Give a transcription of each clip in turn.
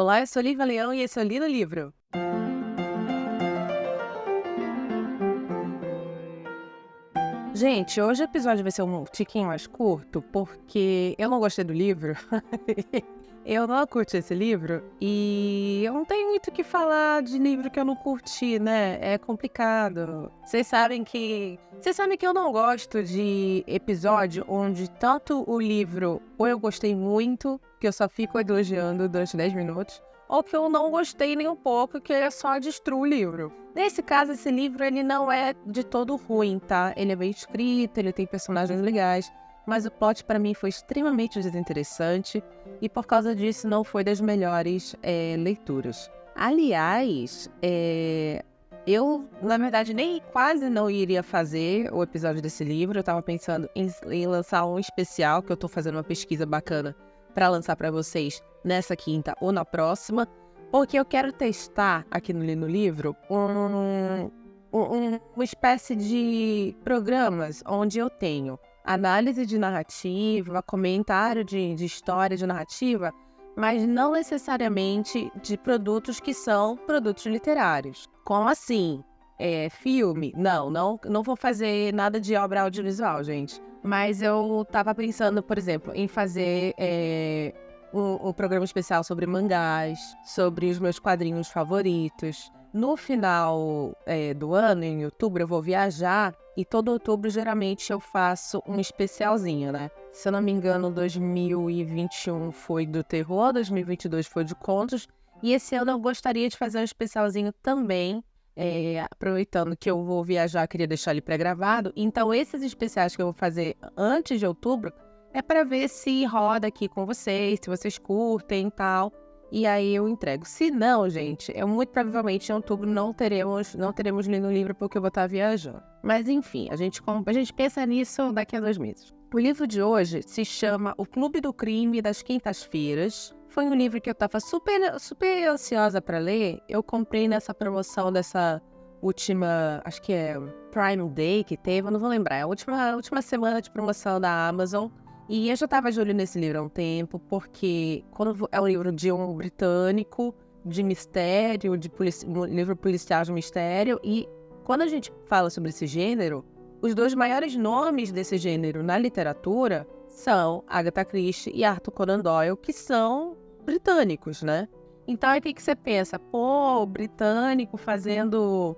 Olá, eu sou Lívia Leão e esse é o Li no Livro. Gente, hoje o episódio vai ser um tiquinho mais curto, porque eu não gostei do livro. Eu não curti esse livro e eu não tenho muito o que falar de livro que eu não curti, né? É complicado. Vocês sabem que eu não gosto de episódio onde tanto o livro ou eu gostei muito, que eu só fico elogiando durante 10 minutos, ou que eu não gostei nem um pouco, que eu só destruo o livro. Nesse caso, esse livro ele não é de todo ruim, tá? Ele é bem escrito, ele tem personagens legais, mas o plot pra mim foi extremamente desinteressante e por causa disso não foi das melhores leituras. Aliás, eu, na verdade, nem quase não iria fazer o episódio desse livro. Eu tava pensando em lançar um especial, que eu tô fazendo uma pesquisa bacana pra lançar pra vocês nessa quinta ou na próxima, porque eu quero testar aqui no Li no Livro uma espécie de programas onde eu tenho análise de narrativa, comentário de história, de narrativa, mas não necessariamente de produtos que são produtos literários. Como assim? Filme? Não vou fazer nada de obra audiovisual, gente. Mas eu tava pensando, por exemplo, em fazer um programa especial sobre mangás, sobre os meus quadrinhos favoritos. No final do ano, em outubro, eu vou viajar e todo outubro, geralmente, eu faço um especialzinho, né? Se eu não me engano, 2021 foi do terror, 2022 foi de contos, e esse ano eu gostaria de fazer um especialzinho também, aproveitando que eu vou viajar, queria deixar ele pré-gravado. Então, esses especiais que eu vou fazer antes de outubro é para ver se roda aqui com vocês, se vocês curtem e tal. E aí eu entrego. Se não, gente, muito provavelmente em outubro não teremos lido o livro porque eu vou estar viajando. Mas enfim, a gente pensa nisso daqui a 2 meses. O livro de hoje se chama O Clube do Crime das Quintas-Feiras. Foi um livro que eu estava super, super ansiosa para ler. Eu comprei nessa promoção dessa última, acho que é Prime Day que teve, eu não vou lembrar. É a última semana de promoção da Amazon. E eu já estava de olho nesse livro há um tempo, porque é um livro de um britânico, de mistério, um livro policial de mistério, e quando a gente fala sobre esse gênero, os 2 maiores nomes desse gênero na literatura são Agatha Christie e Arthur Conan Doyle, que são britânicos, né? Então, aí o que você pensa? Pô, britânico fazendo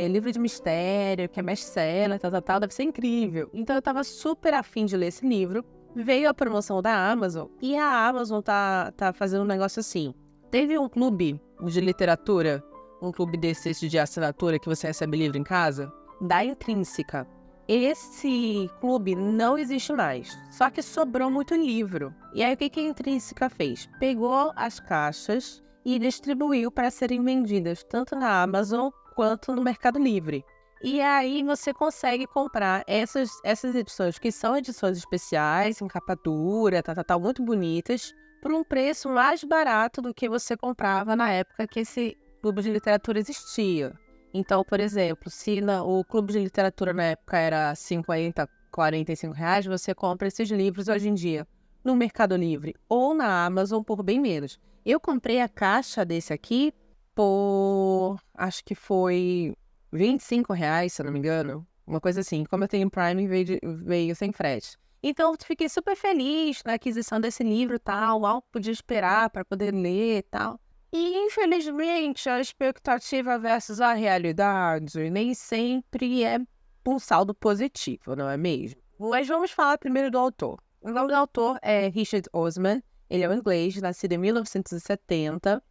livro de mistério, que é best-seller, tal, deve ser incrível. Então, eu estava super afim de ler esse livro. Veio a promoção da Amazon e a Amazon tá fazendo um negócio assim. Teve um clube de literatura, um clube desses de assinatura que você recebe livro em casa, da Intrínseca. Esse clube não existe mais, só que sobrou muito livro. E aí o que a Intrínseca fez? Pegou as caixas e distribuiu para serem vendidas tanto na Amazon quanto no Mercado Livre. E aí você consegue comprar essas edições, que são edições especiais, em capa dura, tal, muito bonitas, por um preço mais barato do que você comprava na época que esse clube de literatura existia. Então, por exemplo, se o clube de literatura na época era 50, 45 reais, você compra esses livros hoje em dia no Mercado Livre ou na Amazon por bem menos. Eu comprei a caixa desse aqui por, acho que foi R$ 25, se eu não me engano. Uma coisa assim. Como eu tenho Prime, veio sem frete. Então, eu fiquei super feliz na aquisição desse livro e tal. Mal podia esperar para poder ler e tal. E, infelizmente, a expectativa versus a realidade nem sempre é um saldo positivo, não é mesmo? Mas vamos falar primeiro do autor. O nome do autor é Richard Osman. Ele é um inglês, nascido em 1970.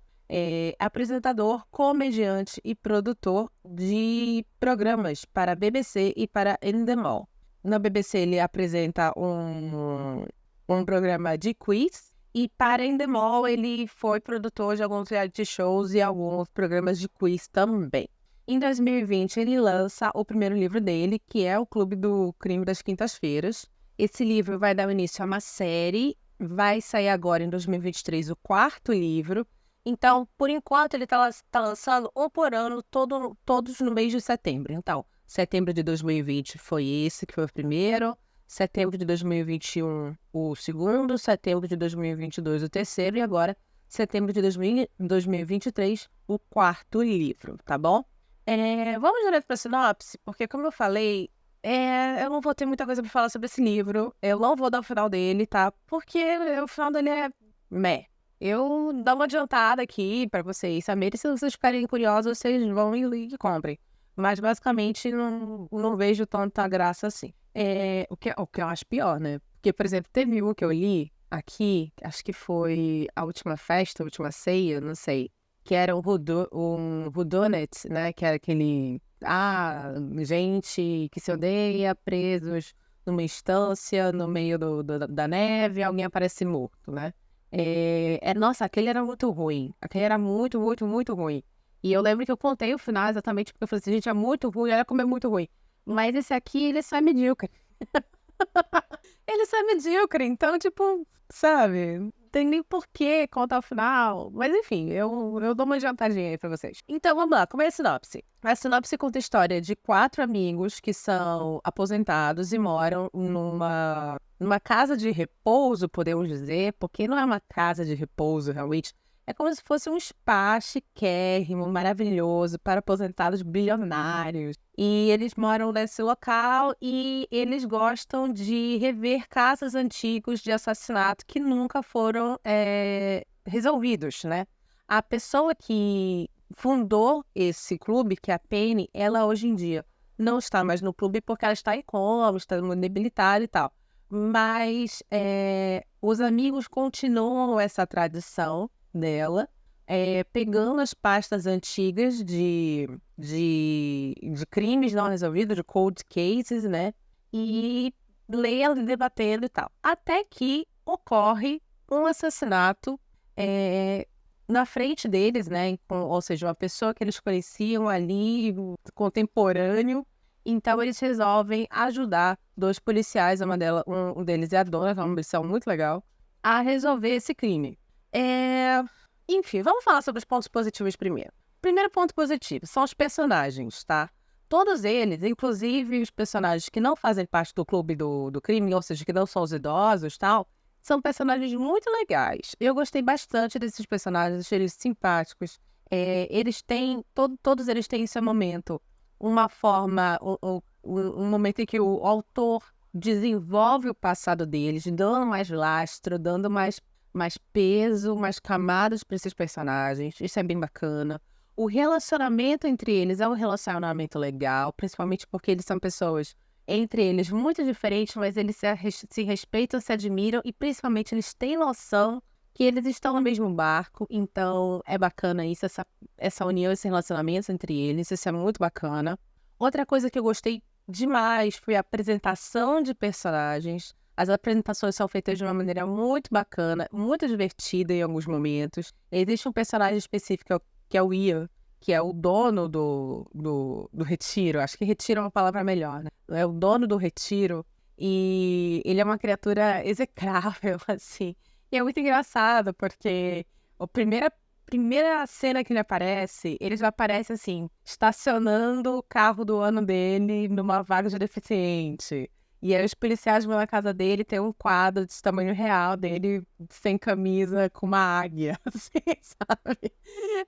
Apresentador, comediante e produtor de programas para a BBC e para Endemol. Na BBC ele apresenta um programa de quiz e para Endemol ele foi produtor de alguns reality shows e alguns programas de quiz também. Em 2020 ele lança o primeiro livro dele, que é O Clube do Crime das Quintas-Feiras. Esse livro vai dar início a uma série, vai sair agora em 2023 o 4º livro. Então, por enquanto, ele tá lançando um por ano, todos no mês de setembro. Então, setembro de 2020 foi esse, que foi o primeiro. Setembro de 2021, o segundo. Setembro de 2022, o terceiro. E agora, setembro de 2023, o quarto livro, tá bom? Vamos direto para a sinopse, porque como eu falei, eu não vou ter muita coisa para falar sobre esse livro, eu não vou dar o final dele, tá? Porque o final dele é meh. Eu dou uma adiantada aqui para vocês saberem, se vocês ficarem curiosos, vocês vão e comprem. Mas basicamente não vejo tanta graça assim. O que eu acho pior, né? Porque, por exemplo, teve um que eu li aqui, acho que foi A Última Festa, A Última Ceia, não sei, que era um whodunit, né? Que era aquele, gente que se odeia, presos numa instância, no meio da neve, alguém aparece morto, né? Nossa, aquele era muito ruim. Aquele era muito, muito, muito ruim. E eu lembro que eu contei o final exatamente porque eu falei assim, gente, é muito ruim, olha como é muito ruim. Mas esse aqui, ele só é medíocre. Ele só é medíocre, então, tipo, sabe? Não tem nem porquê contar o final. Mas enfim, eu dou uma adiantadinha aí pra vocês. Então, vamos lá, como é a sinopse? A sinopse conta a história de 4 amigos que são aposentados e moram numa casa de repouso, podemos dizer, porque não é uma casa de repouso, realmente. É como se fosse um spa chiquérrimo, maravilhoso, para aposentados bilionários. E eles moram nesse local e eles gostam de rever casos antigos de assassinato que nunca foram resolvidos, né? A pessoa que fundou esse clube, que é a Penny, ela hoje em dia não está mais no clube porque ela está em coma, está muito debilitada e tal. Mas os amigos continuam essa tradição dela, pegando as pastas antigas de crimes não resolvidos, de cold cases, né? E lendo, debatendo e tal. Até que ocorre um assassinato na frente deles, né? Ou seja, uma pessoa que eles conheciam ali, contemporâneo. Então, eles resolvem ajudar 2 policiais, um deles é a dona, que é uma missão muito legal, a resolver esse crime. Enfim, vamos falar sobre os pontos positivos primeiro. Primeiro ponto positivo são os personagens, tá? Todos eles, inclusive os personagens que não fazem parte do clube do crime, ou seja, que não são os idosos e tal, são personagens muito legais. Eu gostei bastante desses personagens, achei eles simpáticos. Eles têm, todos eles têm em seu momento uma forma, um momento em que o autor desenvolve o passado deles, dando mais lastro, dando mais peso, mais camadas para esses personagens. Isso é bem bacana. O relacionamento entre eles é um relacionamento legal, principalmente porque eles são pessoas, entre eles, muito diferentes, mas eles se respeitam, se admiram e, principalmente, eles têm noção que eles estão no mesmo barco. Então, é bacana isso, essa união, esse relacionamento entre eles. Isso é muito bacana. Outra coisa que eu gostei demais foi a apresentação de personagens. As apresentações são feitas de uma maneira muito bacana, muito divertida em alguns momentos. Existe um personagem específico que é o Ian, que é o dono do retiro. Acho que retiro é uma palavra melhor, né? É o dono do retiro. E ele é uma criatura execrável, assim. E é muito engraçado, porque a primeira cena que ele já aparece assim, estacionando o carro do ano dele numa vaga de deficiente. E aí os policiais vão na casa dele, tem um quadro de tamanho real dele, sem camisa, com uma águia, assim, sabe?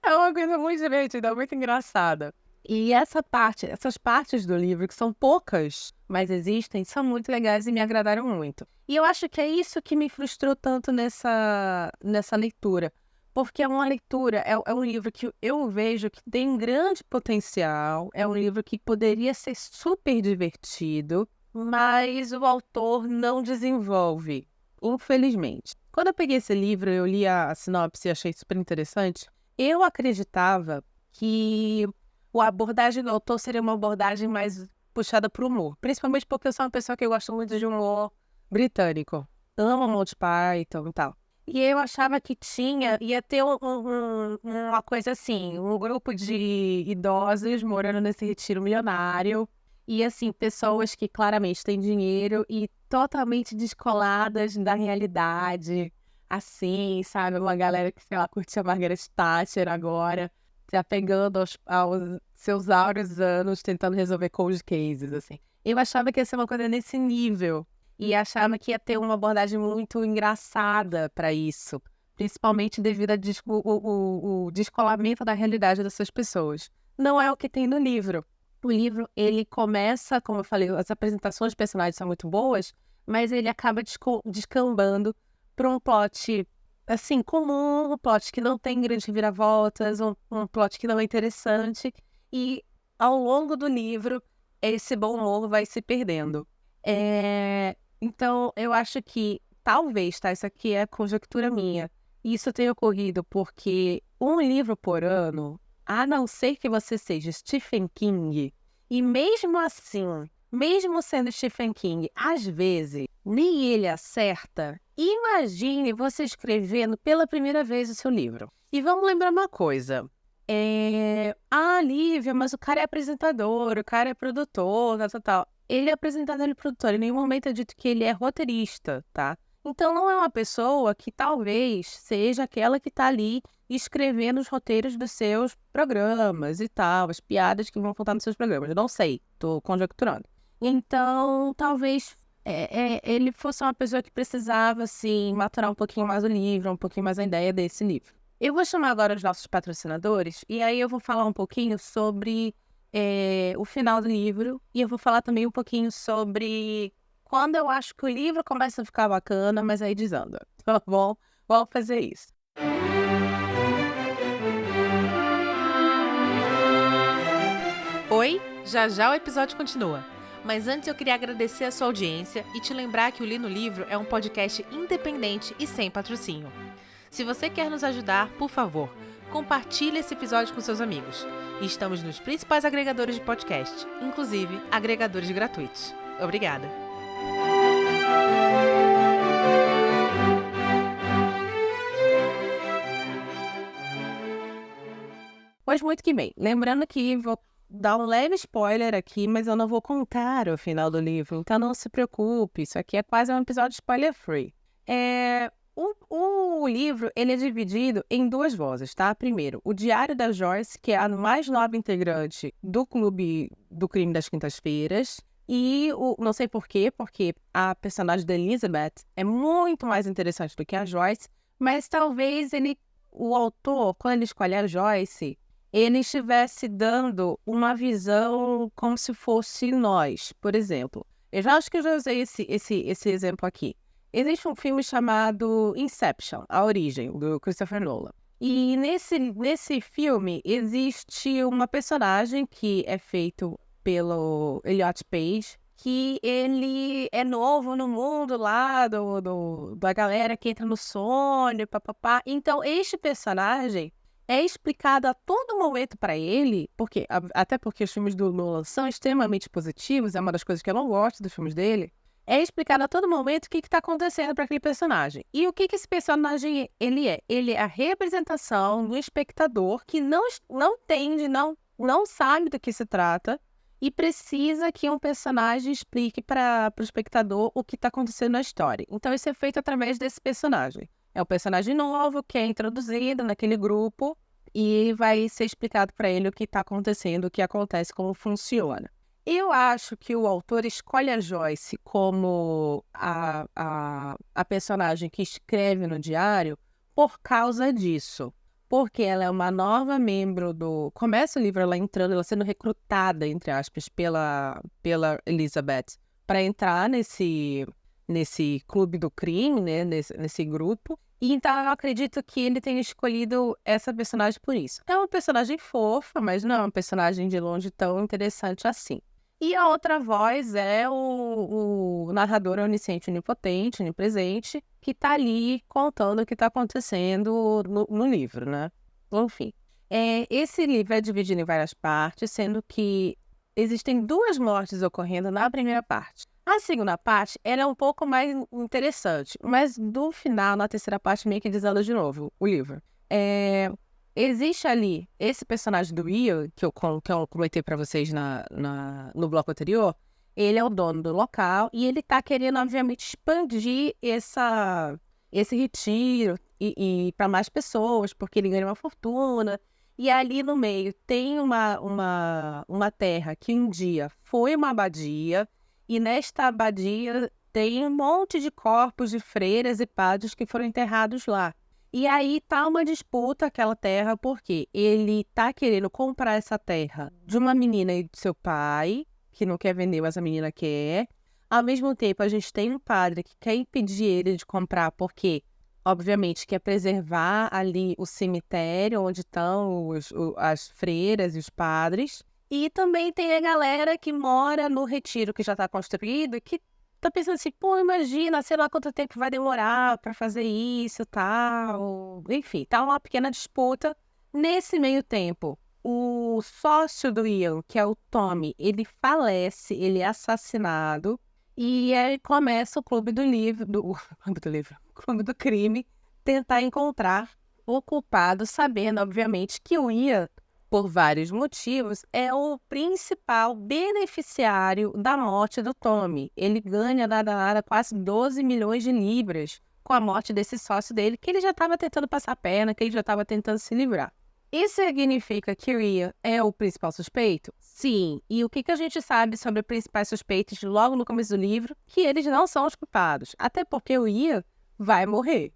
É uma coisa muito divertida, muito engraçada. E essas partes do livro, que são poucas, mas existem, são muito legais e me agradaram muito. E eu acho que é isso que me frustrou tanto nessa leitura. Porque é uma leitura, é um livro que eu vejo que tem um grande potencial, é um livro que poderia ser super divertido, mas o autor não desenvolve, infelizmente. Quando eu peguei esse livro, eu li a sinopse e achei super interessante, eu acreditava que a abordagem do autor seria uma abordagem mais puxada para o humor, principalmente porque eu sou uma pessoa que gosta muito de humor britânico. Amo Monty Python e tal. E eu achava que ia ter uma coisa assim, um grupo de idosos morando nesse retiro milionário. E assim, pessoas que claramente têm dinheiro e totalmente descoladas da realidade. Assim, sabe? Uma galera que, sei lá, curte a Margaret Thatcher agora, se apegando aos seus áureos anos, tentando resolver cold cases, assim. Eu achava que ia ser uma coisa nesse nível. E achava que ia ter uma abordagem muito engraçada para isso. principalmente devido o descolamento da realidade dessas pessoas. Não é o que tem no livro. O livro, ele começa, como eu falei, as apresentações de personagens são muito boas, mas ele acaba descambando para um plot, assim, comum, um plot que não tem grandes reviravoltas, um plot que não é interessante, e ao longo do livro, esse bom humor vai se perdendo. Então, eu acho que, talvez, tá? Isso aqui é conjectura minha. Isso tenha ocorrido porque um livro por ano, a não ser que você seja Stephen King, e mesmo assim, mesmo sendo Stephen King, às vezes, nem ele acerta. Imagine você escrevendo pela primeira vez o seu livro. E vamos lembrar uma coisa. Lívia, mas o cara é apresentador, o cara é produtor, tal. Ele é apresentador e produtor. Em nenhum momento é dito que ele é roteirista, tá? Então não é uma pessoa que talvez seja aquela que tá ali escrevendo os roteiros dos seus programas e tal, as piadas que vão contar nos seus programas. Eu não sei, tô conjecturando. Então, talvez ele fosse uma pessoa que precisava, assim, maturar um pouquinho mais o livro, um pouquinho mais a ideia desse livro. Eu vou chamar agora os nossos patrocinadores e aí eu vou falar um pouquinho sobre o final do livro e eu vou falar também um pouquinho sobre quando eu acho que o livro começa a ficar bacana, mas aí desanda. Tá bom? Vamos fazer isso. Oi, já já o episódio continua. Mas antes eu queria agradecer a sua audiência e te lembrar que o Li no Livro é um podcast independente e sem patrocínio. Se você quer nos ajudar, por favor, compartilhe esse episódio com seus amigos. E estamos nos principais agregadores de podcast, inclusive agregadores gratuitos. Obrigada! Pois muito que bem. Lembrando que vou dar um leve spoiler aqui, mas eu não vou contar o final do livro, então não se preocupe. Isso aqui é quase um episódio spoiler-free. O livro, ele é dividido em duas vozes, tá? Primeiro, o Diário da Joyce, que é a mais nova integrante do Clube do Crime das Quintas-Feiras. E não sei por quê, porque a personagem da Elizabeth é muito mais interessante do que a Joyce, mas talvez o autor, quando ele escolhe a Joyce, ele estivesse dando uma visão como se fosse nós, por exemplo. Eu já acho que eu já usei esse exemplo aqui. Existe um filme chamado Inception, A Origem, do Christopher Nolan. E nesse filme existe uma personagem que é feito pelo Elliot Page, que ele é novo no mundo lá da galera que entra no sonho, papapá. Então, este personagem é explicado a todo momento para ele, até porque os filmes do Nolan são extremamente positivos, é uma das coisas que eu não gosto dos filmes dele. É explicado a todo momento o que está acontecendo para aquele personagem. E o que esse personagem ele é? Ele é a representação do espectador que não entende, não sabe do que se trata e precisa que um personagem explique para o espectador o que está acontecendo na história. Então, isso é feito através desse personagem. É um personagem novo que é introduzido naquele grupo e vai ser explicado para ele o que está acontecendo, o que acontece, como funciona. Eu acho que o autor escolhe a Joyce como a personagem que escreve no diário por causa disso. Porque ela é uma nova membro do... Começa o livro ela entrando, ela sendo recrutada, entre aspas, pela Elizabeth para entrar nesse clube do crime, né? Nesse grupo. E então eu acredito que ele tenha escolhido essa personagem por isso. É uma personagem fofa, mas não é uma personagem de longe tão interessante assim. E a outra voz é o narrador onisciente, onipotente, onipresente, que está ali contando o que está acontecendo no livro, né? Enfim, esse livro é dividido em várias partes, sendo que existem 2 mortes ocorrendo na primeira parte. A segunda parte, ela é um pouco mais interessante, mas do final, na terceira parte, meio que desanda de novo o livro. Existe ali esse personagem do Will, que eu comentei para vocês no bloco anterior. Ele é o dono do local e ele tá querendo, obviamente, expandir esse retiro e para mais pessoas, porque ele ganha uma fortuna. E ali no meio tem uma terra que um dia foi uma abadia, e nesta abadia tem um monte de corpos de freiras e padres que foram enterrados lá. E aí tá uma disputa aquela terra, porque ele tá querendo comprar essa terra de uma menina e do seu pai, que não quer vender, mas a menina quer. Ao mesmo tempo, a gente tem um padre que quer impedir ele de comprar, porque, obviamente, quer preservar ali o cemitério onde estão as freiras e os padres. E também tem a galera que mora no retiro que já está construído e que tá pensando assim, pô, imagina, sei lá quanto tempo vai demorar para fazer isso e tal. Enfim, tá uma pequena disputa. Nesse meio tempo, o sócio do Ian, que é o Tommy, ele falece, ele é assassinado. E aí começa o Clube do Livro, o Clube do Crime, tentar encontrar o culpado, sabendo, obviamente, que o Ian, por vários motivos, é o principal beneficiário da morte do Tommy. Ele ganha nada quase 12 milhões de libras com a morte desse sócio dele, que ele já estava tentando passar a perna, que ele já estava tentando se livrar. Isso significa que o Ian é o principal suspeito? Sim. E o que a gente sabe sobre os principais suspeitos logo no começo do livro? Que eles não são os culpados. Até porque o Ian vai morrer.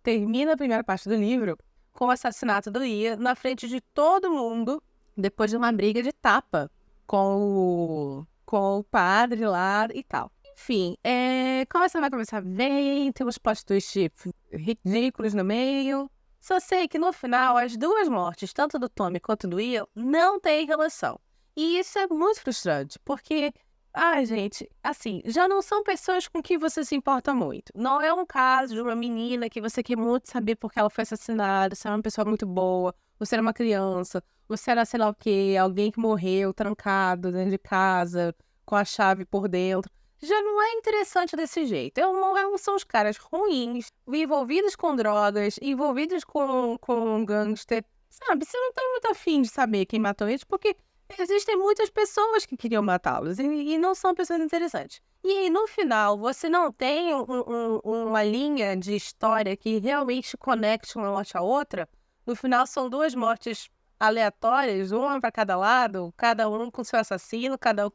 Termina a primeira parte do livro com o assassinato do Ian na frente de todo mundo, depois de uma briga de tapa com o padre lá e tal. Enfim, vai começar bem, tem uns plot twists ridículos no meio. Só sei que no final as duas mortes, tanto do Tommy quanto do Ian, não têm relação. E isso é muito frustrante, porque, gente, assim, já não são pessoas com quem você se importa muito. Não é um caso de uma menina que você quer muito saber porque ela foi assassinada, se é uma pessoa muito boa, você era uma criança, você era sei lá o quê, alguém que morreu trancado dentro de casa, com a chave por dentro. Já não é interessante desse jeito. São os caras ruins, envolvidos com drogas, envolvidos com gangster. Sabe, você não tá muito afim de saber quem matou eles, porque existem muitas pessoas que queriam matá-los e não são pessoas interessantes. E aí, no final, você não tem uma linha de história que realmente conecte uma morte à outra. No final, são duas mortes aleatórias, uma para cada lado, cada um com seu assassino, cada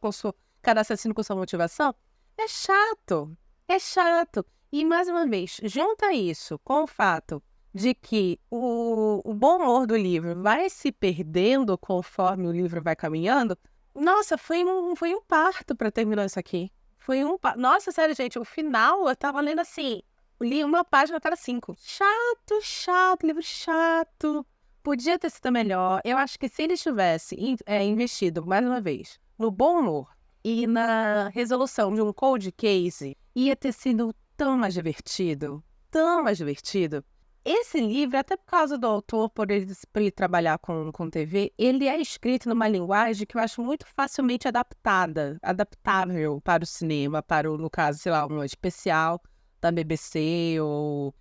assassino com sua motivação. É chato, é chato. E, mais uma vez, junta isso com o fato de que o bom humor do livro vai se perdendo conforme o livro vai caminhando. Nossa, foi um parto para terminar isso aqui. Nossa, sério, gente, o final eu tava lendo assim, li uma página a cada 5. Chato, livro chato. Podia ter sido melhor. Eu acho que se ele tivesse investido, mais uma vez, no bom humor, e na resolução de um cold case, ia ter sido tão mais divertido. Tão mais divertido. Esse livro, até por causa do autor, por ele trabalhar com TV, ele é escrito numa linguagem que eu acho muito facilmente adaptável para o cinema, no caso, sei lá, um especial da BBC ou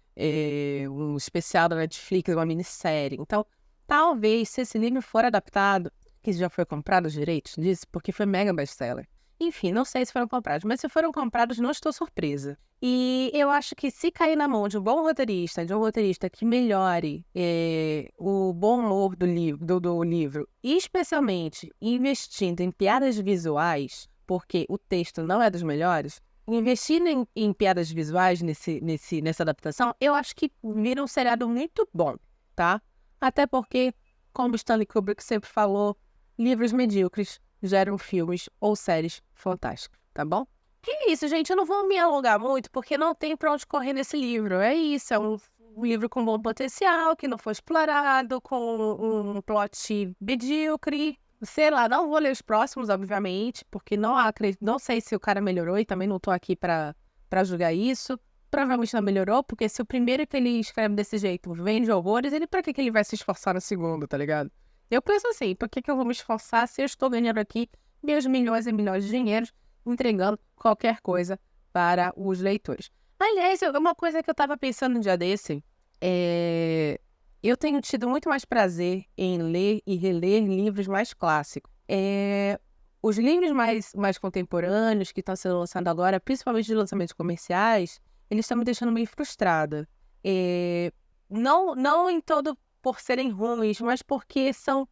um especial da Netflix, uma minissérie. Então, talvez, se esse livro for adaptado, que já foi comprado os direitos disso, porque foi mega best-seller. Enfim, não sei se foram comprados, mas se foram comprados, não estou surpresa. E eu acho que se cair na mão de um bom roteirista, que melhore o bom humor do livro, e especialmente investindo em piadas visuais, porque o texto não é dos melhores, investindo em piadas visuais nessa adaptação, eu acho que vira um seriado muito bom, tá? Até porque, como Stanley Kubrick sempre falou, livros medíocres geram filmes ou séries fantásticas, tá bom? E é isso, gente. Eu não vou me alongar muito, porque não tem pra onde correr nesse livro. É isso, é um livro com bom potencial, que não foi explorado, com um plot medíocre. Sei lá, não vou ler os próximos, obviamente, porque não sei se o cara melhorou e também não tô aqui pra julgar isso. Provavelmente não melhorou, porque se o primeiro que ele escreve desse jeito vende horrores, pra que ele vai se esforçar no segundo, tá ligado? Eu penso assim, por que eu vou me esforçar se eu estou ganhando aqui meus milhões e milhões de dinheiros entregando qualquer coisa para os leitores? Aliás, uma coisa que eu estava pensando um dia desse, eu tenho tido muito mais prazer em ler e reler livros mais clássicos. Os livros mais contemporâneos que estão sendo lançados agora, principalmente de lançamentos comerciais, eles estão me deixando meio frustrada. Não em todo por serem ruins, mas porque são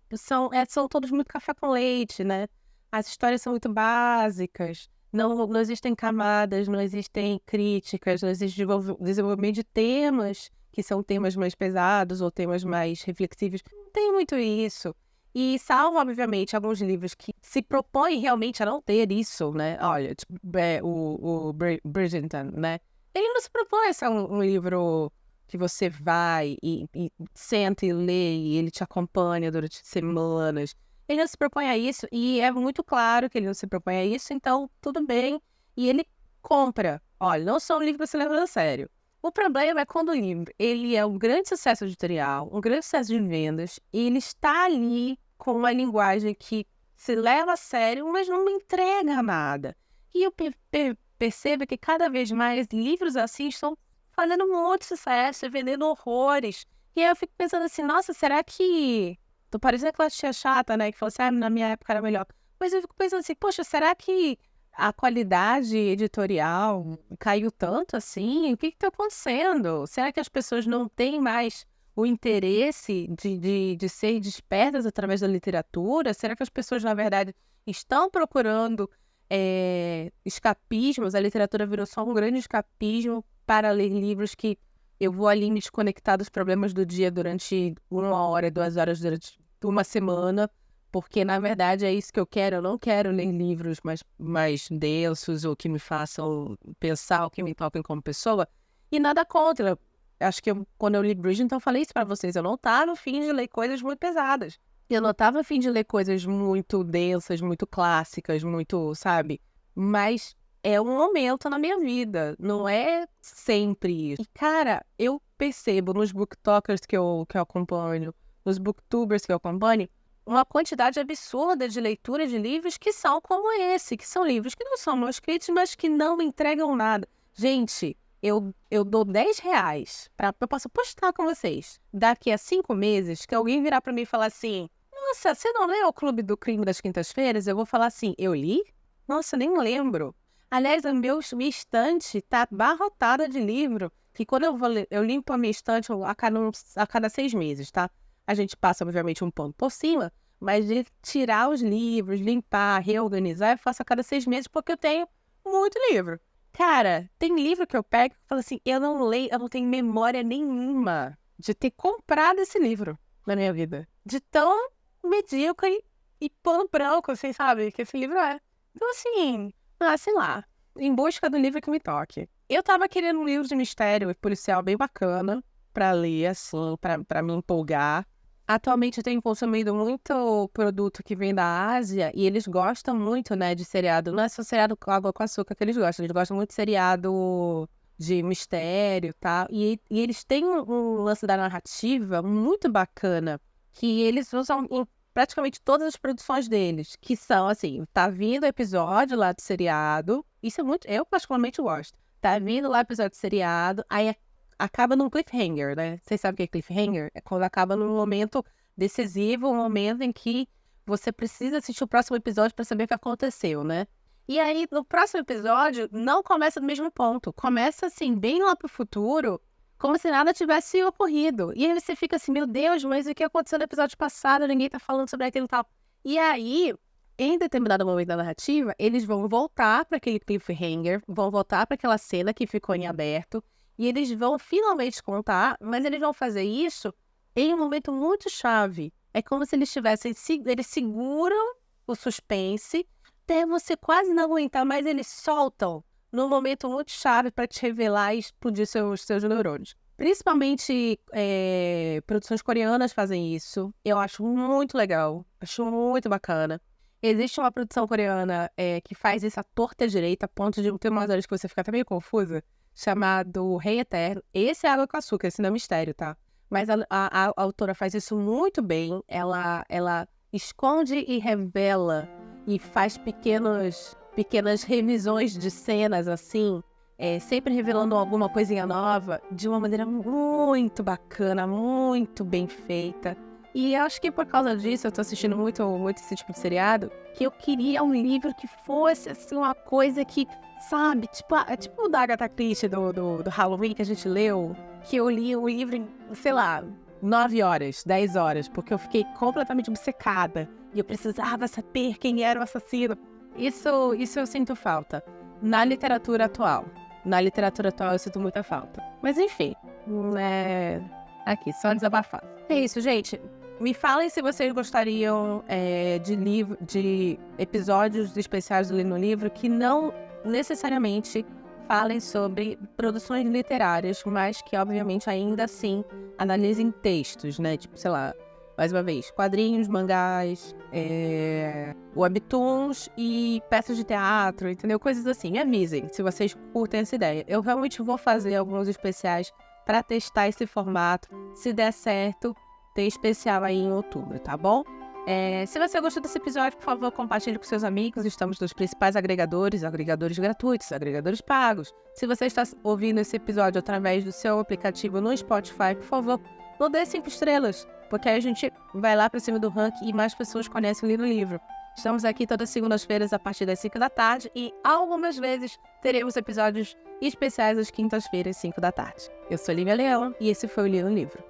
todos muito café com leite, né? As histórias são muito básicas, não existem camadas, não existem críticas, não existe desenvolvimento de temas que são temas mais pesados ou temas mais reflexivos. Não tem muito isso. E salvo, obviamente, alguns livros que se propõem realmente a não ter isso, né? Olha, tipo, o Bridgerton, né? Ele não se propõe a ser um livro que você vai e senta e lê e ele te acompanha durante semanas. Ele não se propõe a isso e é muito claro que ele não se propõe a isso, então tudo bem. E ele compra. Olha, não só um livro para ser levado a sério. O problema é quando o livro ele é um grande sucesso editorial, um grande sucesso de vendas, e ele está ali com uma linguagem que se leva a sério, mas não me entrega nada. E eu percebo que cada vez mais livros assim estão fazendo muito sucesso e vendendo horrores. E aí eu fico pensando assim, nossa, será que... Tô parecendo aquela tia chata, né, que falou assim, na minha época era melhor. Mas eu fico pensando assim, poxa, será que a qualidade editorial caiu tanto assim? O que está acontecendo? Será que as pessoas não têm mais o interesse de ser despertas através da literatura? Será que as pessoas, na verdade, estão procurando escapismos? A literatura virou só um grande escapismo para ler livros que eu vou ali me desconectar dos problemas do dia durante 1 hora, 2 horas, durante uma semana, porque, na verdade, é isso que eu quero. Eu não quero ler livros mais densos ou que me façam pensar, ou que me toquem como pessoa. E nada contra. Acho que quando eu li Bridgerton, eu falei isso para vocês. Eu não estava a fim de ler coisas muito pesadas. Eu não estava a fim de ler coisas muito densas, muito clássicas, muito, sabe? Mas é um momento na minha vida. Não é sempre isso. E, cara, eu percebo nos booktalkers que eu acompanho, nos booktubers que eu acompanho, uma quantidade absurda de leitura de livros que são como esse, que são livros que não são manuscritos, mas que não me entregam nada. Gente, eu dou R$10 eu posso postar com vocês. Daqui a 5 meses, que alguém virar pra mim e falar assim, nossa, você não leu o Clube do Crime das Quintas-Feiras? Eu vou falar assim, eu li? Nossa, nem lembro. Aliás, minha estante tá abarrotada de livro, que quando eu vou ler, eu limpo a minha estante a cada 6 meses, tá? A gente passa, obviamente, um pano por cima, mas de tirar os livros, limpar, reorganizar, eu faço a cada 6 meses porque eu tenho muito livro. Cara, tem livro que eu pego e falo assim, eu não leio, eu não tenho memória nenhuma de ter comprado esse livro na minha vida. De tão medíocre e pano branco, assim, sabe, que esse livro é. Então, assim, sei lá, em busca do livro que me toque. Eu tava querendo um livro de mistério e policial bem bacana pra ler, assim, pra me empolgar. Atualmente eu tenho consumido muito produto que vem da Ásia e eles gostam muito, né, de seriado. Não é só seriado com água com açúcar que eles gostam muito de seriado de mistério, tá? E eles têm um lance da narrativa muito bacana que eles usam em praticamente todas as produções deles, que são assim, tá vindo o episódio lá do seriado, isso é muito, eu particularmente gosto. Tá vindo lá o episódio do seriado, aí acaba num cliffhanger, né? Vocês sabem o que é cliffhanger? É quando acaba num momento decisivo, um momento em que você precisa assistir o próximo episódio para saber o que aconteceu, né? E aí, no próximo episódio, não começa do mesmo ponto. Começa, assim, bem lá pro futuro, como se nada tivesse ocorrido. E aí você fica assim, meu Deus, mas o que aconteceu no episódio passado? Ninguém tá falando sobre aquilo e tal. E aí, em determinado momento da narrativa, eles vão voltar para aquele cliffhanger, vão voltar para aquela cena que ficou em aberto, e eles vão finalmente contar, mas eles vão fazer isso em um momento muito chave. É como se eles tivessem... Eles seguram o suspense até você quase não aguentar, mas eles soltam num momento muito chave para te revelar e explodir seus neurônios. Principalmente produções coreanas fazem isso. Eu acho muito legal. Acho muito bacana. Existe uma produção coreana que faz isso à torta direita, a ponto de ter umas horas que você fica até meio confusa, chamado Rei Eterno. Esse é água com açúcar, esse não é mistério, tá? Mas a autora faz isso muito bem. Ela esconde e revela e faz pequenas revisões de cenas, assim, sempre revelando alguma coisinha nova, de uma maneira muito bacana, muito bem feita. E eu acho que por causa disso, eu tô assistindo muito esse tipo de seriado, que eu queria um livro que fosse, assim, uma coisa que, sabe, tipo o da Agatha Christie do Halloween que a gente leu, que eu li o livro em, sei lá, 9 horas, 10 horas, porque eu fiquei completamente obcecada e eu precisava saber quem era o assassino. Isso eu sinto falta na literatura atual. Na literatura atual eu sinto muita falta. Mas enfim, Aqui, só desabafar. É isso, gente. Me falem se vocês gostariam de episódios especiais do Li no Livro que não necessariamente falem sobre produções literárias, mas que, obviamente, ainda assim analisem textos, né? Tipo, sei lá, mais uma vez, quadrinhos, mangás, webtoons e peças de teatro, entendeu? Coisas assim. Me avisem se vocês curtem essa ideia. Eu realmente vou fazer alguns especiais para testar esse formato. Se der certo, tem especial aí em outubro, tá bom? Se você gostou desse episódio, por favor, compartilhe com seus amigos. Estamos nos principais agregadores gratuitos, agregadores pagos. Se você está ouvindo esse episódio através do seu aplicativo no Spotify, por favor, não dê 5 estrelas, porque aí a gente vai lá para cima do ranking e mais pessoas conhecem o Li no Livro. Estamos aqui todas as segundas-feiras a partir das 5 da tarde e algumas vezes teremos episódios especiais às quintas-feiras, 5 da tarde. Eu sou Lívia Leão e esse foi o Li no Livro.